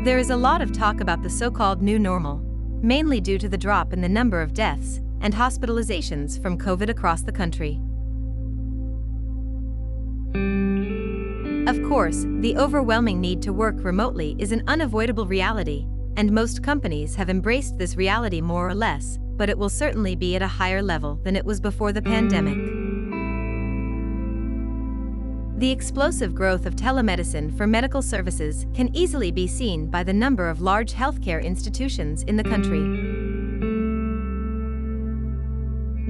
There is a lot of talk about the so-called new normal, mainly due to the drop in the number of deaths and hospitalizations from COVID across the country. Of course, the overwhelming need to work remotely is an unavoidable reality, and most companies have embraced this reality more or less, but it will certainly be at a higher level than it was before the pandemic. The explosive growth of telemedicine for medical services can easily be seen by the number of large healthcare institutions in the country.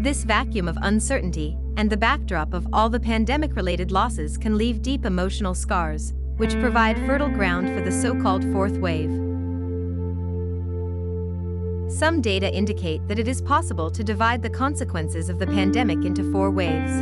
This vacuum of uncertainty and the backdrop of all the pandemic-related losses can leave deep emotional scars, which provide fertile ground for the so-called fourth wave. Some data indicate that it is possible to divide the consequences of the pandemic into 4 waves.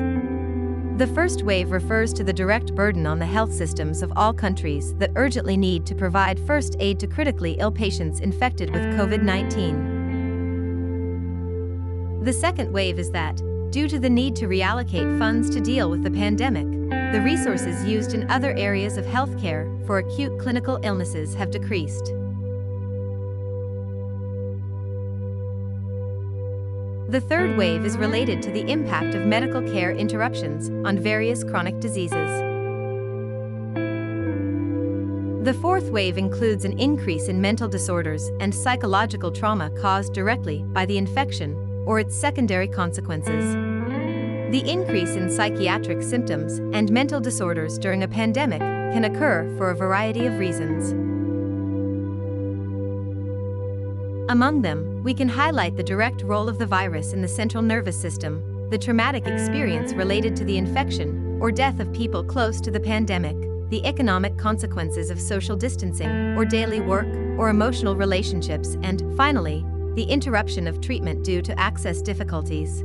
The first wave refers to the direct burden on the health systems of all countries that urgently need to provide first aid to critically ill patients infected with COVID-19. The second wave is that, due to the need to reallocate funds to deal with the pandemic, the resources used in other areas of healthcare for acute clinical illnesses have decreased. The third wave is related to the impact of medical care interruptions on various chronic diseases. The fourth wave includes an increase in mental disorders and psychological trauma caused directly by the infection or its secondary consequences. The increase in psychiatric symptoms and mental disorders during a pandemic can occur for a variety of reasons. Among them, we can highlight the direct role of the virus in the central nervous system, the traumatic experience related to the infection or death of people close to the pandemic, the economic consequences of social distancing or daily work or emotional relationships, and, finally, the interruption of treatment due to access difficulties.